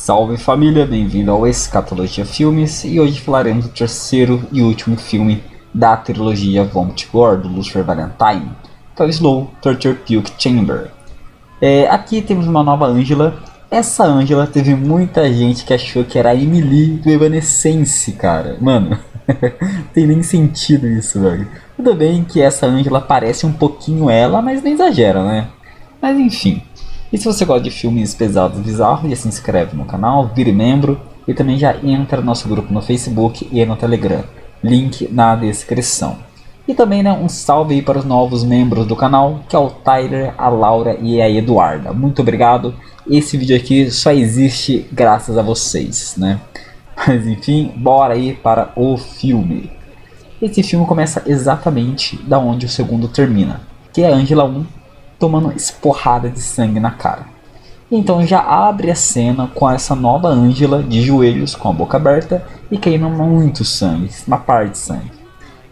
Salve família, bem-vindo ao Escatologia Filmes e hoje falaremos do terceiro e último filme da trilogia Vomit Gore do Lucifer Valentine, que é o Slow Torture Puke Chamber. Aqui temos uma nova Angela. Essa Angela teve muita gente que achou que era a Emily do Evanescence, cara. Mano, tem nem sentido isso, velho. Tudo bem que essa Angela parece um pouquinho ela, mas não exagera, né? Mas enfim. E se você gosta de filmes pesados e bizarros, já se inscreve no canal, vire membro e também já entra no nosso grupo no Facebook e no Telegram. Link na descrição. E também, né, um salve aí para os novos membros do canal, que é o Tyler, a Laura e a Eduarda. Muito obrigado. Esse vídeo aqui só existe graças a vocês, né? Mas enfim, bora aí para o filme. Esse filme começa exatamente da onde o segundo termina, que é a Angela 1 tomando esporrada de sangue na cara. Então já abre a cena com essa nova Angela de joelhos, com a boca aberta e caindo muito sangue, uma parte de sangue.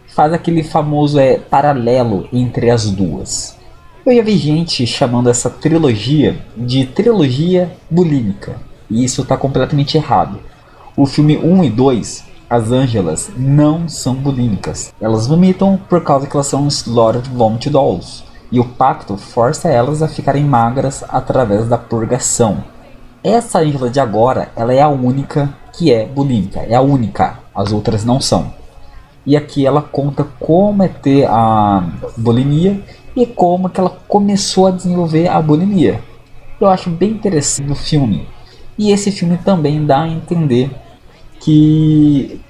Faz aquele famoso paralelo entre as duas. Eu já vi gente chamando essa trilogia de trilogia bulímica, e isso está completamente errado. O filme 1 e 2, as Angelas não são bulímicas. Elas vomitam por causa que elas são Slaughtered Vomit Dolls. E o pacto força elas a ficarem magras através da purgação. Essa Angela de agora, ela é a única que é bulímica. É a única, as outras não são. E aqui ela conta como é ter a bulimia e como que ela começou a desenvolver a bulimia. Eu acho bem interessante o filme. E esse filme também dá a entender que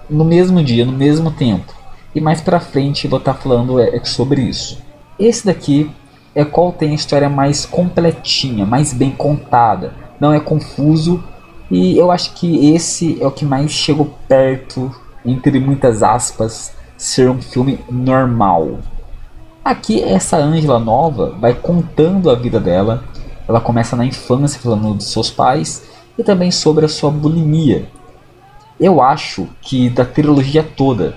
no mesmo dia, no mesmo tempo. E mais pra frente eu vou estar falando sobre isso. Esse daqui é qual tem a história mais completinha, mais bem contada, não é confuso, e eu acho que esse é o que mais chegou perto, entre muitas aspas, ser um filme normal. Aqui essa Angela nova vai contando a vida dela, ela começa na infância falando dos seus pais e também sobre a sua bulimia. Eu acho que da trilogia toda,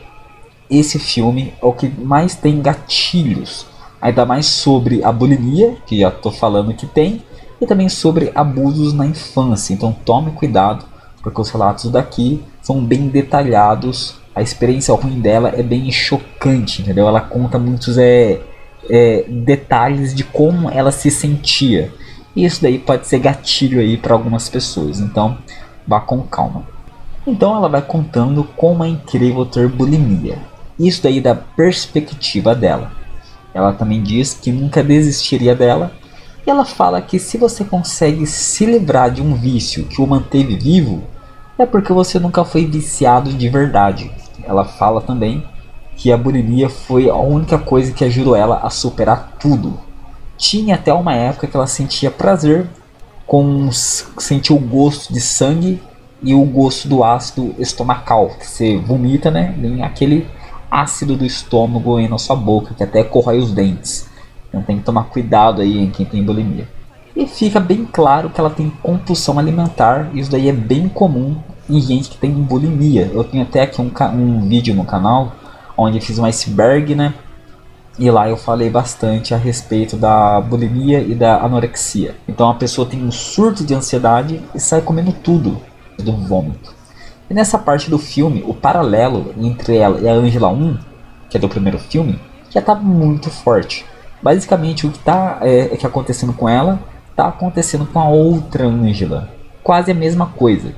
esse filme é o que mais tem gatilhos. Ainda mais sobre a bulimia, que já estou falando que tem, e também sobre abusos na infância. Então tome cuidado, porque os relatos daqui são bem detalhados. A experiência ruim dela é bem chocante, entendeu? Ela conta muitos detalhes de como ela se sentia. E isso daí pode ser gatilho aí para algumas pessoas, então vá com calma. Então ela vai contando como é incrível ter bulimia. Isso daí da perspectiva dela. Ela também diz que nunca desistiria dela. E ela fala que se você consegue se livrar de um vício que o manteve vivo, é porque você nunca foi viciado de verdade. Ela fala também que a bulimia foi a única coisa que ajudou ela a superar tudo. Tinha até uma época que ela sentia prazer sentir o gosto de sangue e o gosto do ácido estomacal, que você vomita, né? Vem aquele ácido do estômago aí na sua boca, que até corrói os dentes. Então tem que tomar cuidado aí em quem tem bulimia. E fica bem claro que ela tem compulsão alimentar. Isso daí é bem comum em gente que tem bulimia. Eu tenho até aqui um vídeo no canal onde eu fiz um iceberg, né? E lá eu falei bastante a respeito da bulimia e da anorexia. Então a pessoa tem um surto de ansiedade e sai comendo tudo do vômito. E nessa parte do filme, o paralelo entre ela e a Angela 1, que é do primeiro filme, já está muito forte. Basicamente o que está acontecendo com ela, está acontecendo com a outra Angela. Quase a mesma coisa.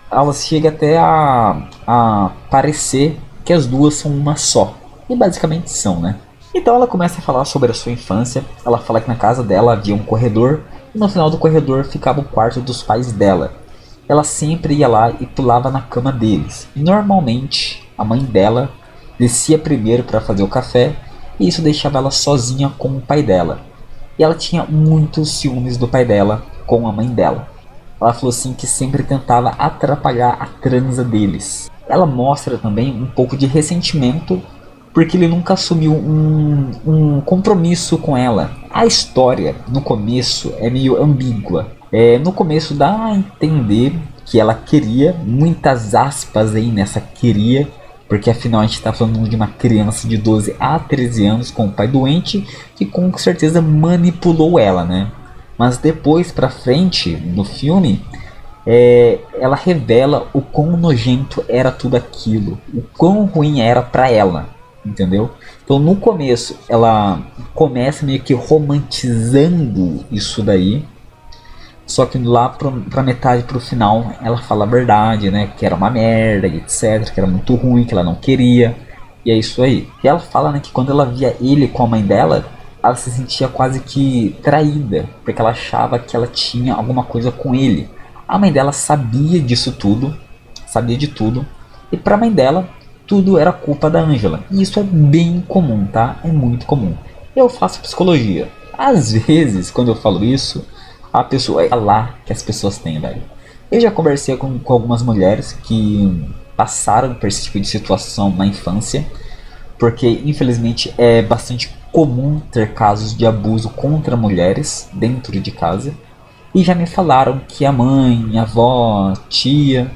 Ela chega até a parecer que as duas são uma só. E basicamente são, né? Então ela começa a falar sobre a sua infância. Ela fala que na casa dela havia um corredor. E no final do corredor ficava o quarto dos pais dela. Ela sempre ia lá e pulava na cama deles. Normalmente, a mãe dela descia primeiro para fazer o café e isso deixava ela sozinha com o pai dela. E ela tinha muitos ciúmes do pai dela com a mãe dela. Ela falou assim que sempre tentava atrapalhar a transa deles. Ela mostra também um pouco de ressentimento porque ele nunca assumiu um compromisso com ela. A história no começo é meio ambígua. No começo dá a entender que ela queria, muitas aspas aí nessa queria, porque afinal a gente está falando de uma criança de 12 a 13 anos com um pai doente que com certeza manipulou ela, né? Mas depois pra frente no filme ela revela o quão nojento era tudo aquilo, o quão ruim era pra ela, entendeu? Então no começo ela começa meio que romantizando isso daí, só que lá pra metade pro final ela fala a verdade, né? Que era uma merda, etc, que era muito ruim, que ela não queria, e é isso aí. E ela fala, né, que quando ela via ele com a mãe dela, ela se sentia quase que traída, porque ela achava que ela tinha alguma coisa com ele. A mãe dela sabia disso tudo, sabia de tudo, e pra mãe dela, tudo era culpa da Angela. E isso é bem comum, tá? É muito comum. Eu faço psicologia. Às vezes, quando eu falo isso, a pessoa é lá que as pessoas têm, velho. Eu já conversei com algumas mulheres que passaram por esse tipo de situação na infância, porque infelizmente é bastante comum ter casos de abuso contra mulheres dentro de casa. E já me falaram que a mãe, a avó, tia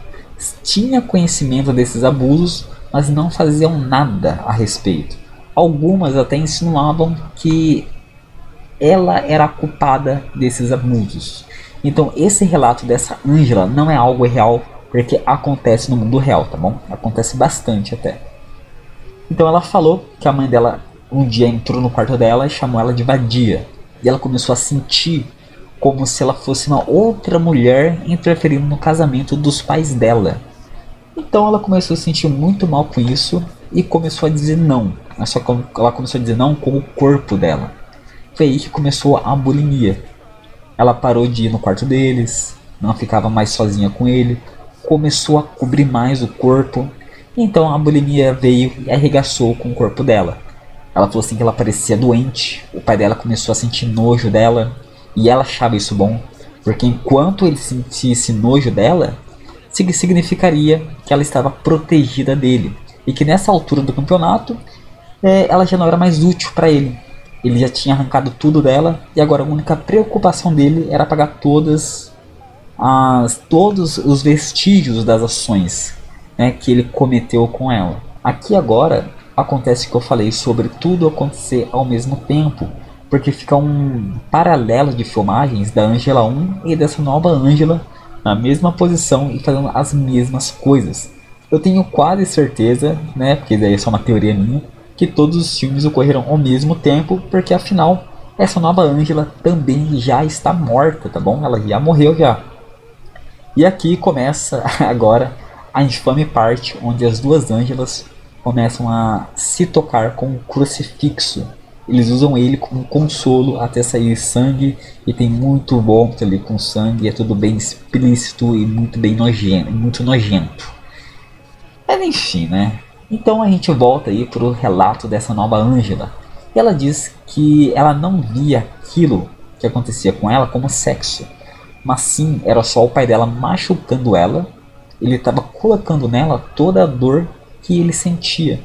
tinha conhecimento desses abusos, mas não faziam nada a respeito. Algumas até insinuavam que ela era a culpada desses abusos. Então esse relato dessa Angela não é algo real, porque acontece no mundo real, tá bom? Acontece bastante até. Então ela falou que a mãe dela um dia entrou no quarto dela e chamou ela de vadia. E ela começou a sentir como se ela fosse uma outra mulher interferindo no casamento dos pais dela. Então ela começou a se sentir muito mal com isso e começou a dizer não. Só que ela começou a dizer não com o corpo dela. Foi aí que começou a bulimia. Ela parou de ir no quarto deles, não ficava mais sozinha com ele, começou a cobrir mais o corpo. Então a bulimia veio e arregaçou com o corpo dela. Ela falou assim que ela parecia doente, o pai dela começou a sentir nojo dela, e ela achava isso bom, porque enquanto ele sentisse nojo dela, significaria que ela estava protegida dele, e que nessa altura do campeonato, ela já não era mais útil para ele. Ele já tinha arrancado tudo dela, e agora a única preocupação dele era pagar todos os vestígios das ações, né, que ele cometeu com ela. Aqui agora acontece que eu falei sobre tudo acontecer ao mesmo tempo, porque fica um paralelo de filmagens da Angela 1 e dessa nova Angela na mesma posição e fazendo as mesmas coisas. Eu tenho quase certeza, né, porque daí é só uma teoria minha, que todos os filmes ocorreram ao mesmo tempo, porque afinal essa nova Angela também já está morta, tá bom? Ela já morreu já. E aqui começa agora a infame parte onde as duas Angelas começam a se tocar com um crucifixo. Eles usam ele como consolo até sair sangue, e tem muito vômito ali com sangue, é tudo bem explícito e muito bem nojento, muito nojento. Mas enfim, né? Então a gente volta aí pro relato dessa nova Angela. E ela diz que ela não via aquilo que acontecia com ela como sexo, mas sim era só o pai dela machucando ela. Ele estava colocando nela toda a dor que ele sentia.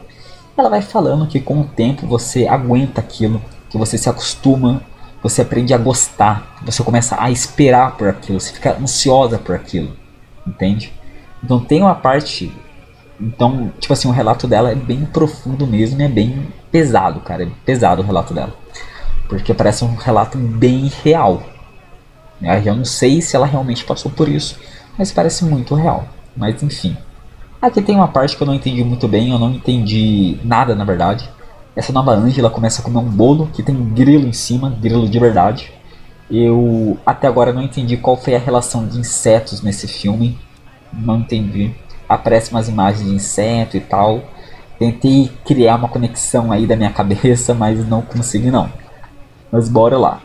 Ela vai falando que com o tempo você aguenta aquilo, que você se acostuma, você aprende a gostar, você começa a esperar por aquilo, você fica ansiosa por aquilo, entende? Então tem uma parte, então tipo assim, o relato dela é bem profundo mesmo, é bem pesado, cara, é pesado o relato dela, porque parece um relato bem real. Eu já não sei se ela realmente passou por isso, mas parece muito real, mas enfim. Aqui tem uma parte que eu não entendi muito bem, eu não entendi nada na verdade. Essa nova Angela começa a comer um bolo que tem grilo em cima, grilo de verdade. Eu até agora não entendi qual foi a relação de insetos nesse filme, não entendi. Aparecem umas imagens de inseto e tal. Tentei criar uma conexão aí da minha cabeça, mas não consegui não. Mas bora lá.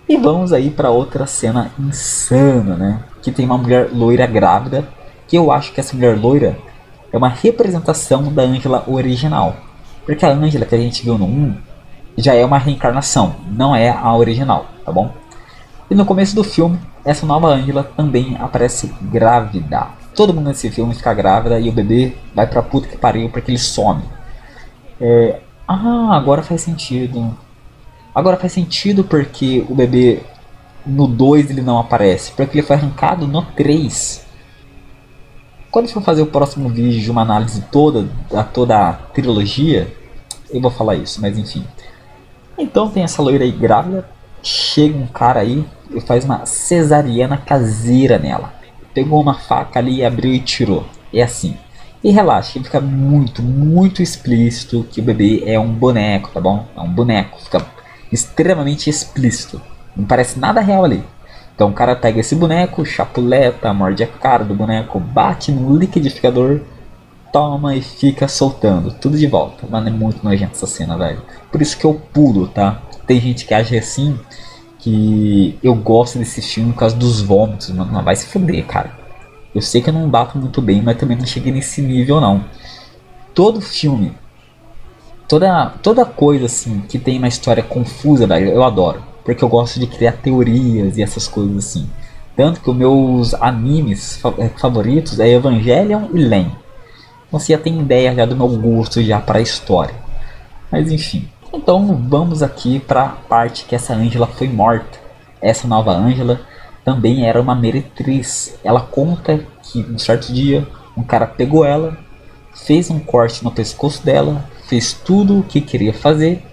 E vamos aí para outra cena insana, né? Que tem uma mulher loira grávida, que eu acho que essa mulher loira é uma representação da Angela original. Porque a Angela que a gente viu no 1 já é uma reencarnação, não é a original, tá bom? E no começo do filme, essa nova Angela também aparece grávida. Todo mundo nesse filme fica grávida e o bebê vai pra puta que pariu porque ele some. Agora faz sentido. Agora faz sentido porque o bebê no 2 ele não aparece, porque ele foi arrancado no 3. Quando eu for fazer o próximo vídeo de uma análise toda a trilogia, eu vou falar isso, mas enfim. Então tem essa loira aí grávida, chega um cara aí e faz uma cesariana caseira nela. pegou uma faca ali, abriu e tirou. É assim. E relaxa, fica muito explícito que o bebê é um boneco, tá bom? É um boneco, fica extremamente explícito. Não parece nada real ali. Então o cara pega esse boneco, chapuleta, morde a cara do boneco, bate no liquidificador, toma e fica soltando, tudo de volta. Mano, é muito nojento essa cena, velho. Por isso que eu pulo, tá? Tem gente que age assim, que eu gosto desse filme por causa dos vômitos, mano. Mas vai se fuder, cara. Eu sei que eu não bato muito bem, mas também não cheguei nesse nível, não. Todo filme, toda coisa assim que tem uma história confusa, velho, eu adoro. Porque eu gosto de criar teorias e essas coisas assim. Tanto que os meus animes favoritos é Evangelion e Len. Você já tem ideia já do meu gosto já para a história. Mas enfim. Então vamos aqui para a parte que essa Angela foi morta. Essa nova Angela também era uma meretriz. Ela conta que um certo dia um cara pegou ela, fez um corte no pescoço dela, fez tudo o que queria fazer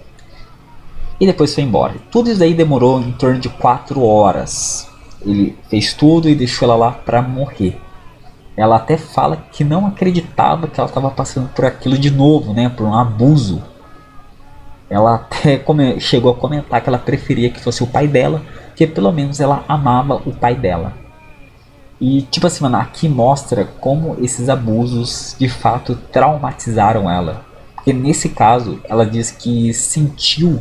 e depois foi embora. Tudo isso aí demorou em torno de 4 horas. Ele fez tudo e deixou ela lá para morrer. Ela até fala que não acreditava que ela estava passando por aquilo de novo, né, por um abuso. Ela até chegou a comentar que ela preferia que fosse o pai dela, que pelo menos ela amava o pai dela. E tipo assim, mano, aqui mostra como esses abusos de fato traumatizaram ela. Porque nesse caso, ela diz que sentiu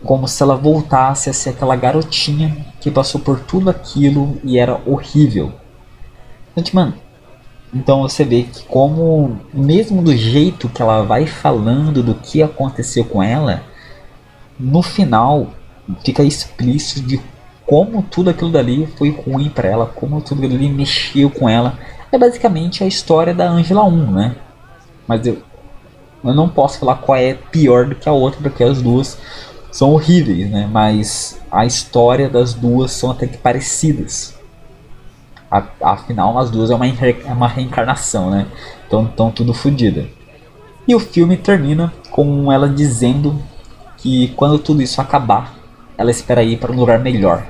como se ela voltasse a ser aquela garotinha que passou por tudo aquilo e era horrível. Então, tipo, mano, então você vê que como, mesmo do jeito que ela vai falando do que aconteceu com ela, no final fica explícito de como tudo aquilo dali foi ruim pra ela, como tudo aquilo ali mexeu com ela. É basicamente a história da Angela 1, né? Mas eu não posso falar qual é pior do que a outra, porque as duas são horríveis, né? Mas a história das duas são até que parecidas. Afinal, as duas é uma reencarnação, né? Então estão tudo fodida. E o filme termina com ela dizendo que quando tudo isso acabar, ela espera ir para um lugar melhor.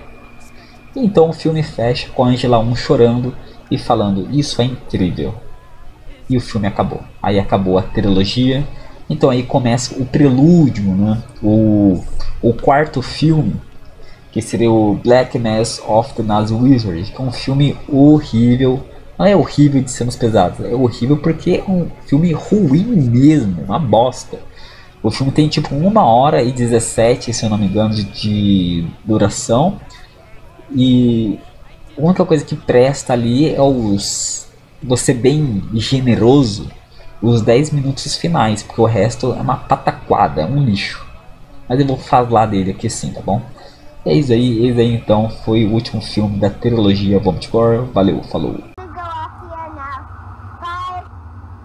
E então o filme fecha com a Angela 1 chorando e falando: isso é incrível. E o filme acabou. Aí acabou a trilogia. Então aí começa o prelúdio, né? O quarto filme, que seria o Black Mass of the Nazi Wizard, que é um filme horrível. Não é horrível de cenas pesadas, é horrível porque é um filme ruim mesmo, uma bosta. O filme tem tipo 1h17, se eu não me engano, de duração. E a única coisa que presta ali é você bem generoso, os 10 minutos finais, porque o resto é uma pataquada, é um lixo. Mas eu vou falar dele aqui sim, tá bom? É isso aí então foi o último filme da trilogia Vomit Gore. Valeu, falou!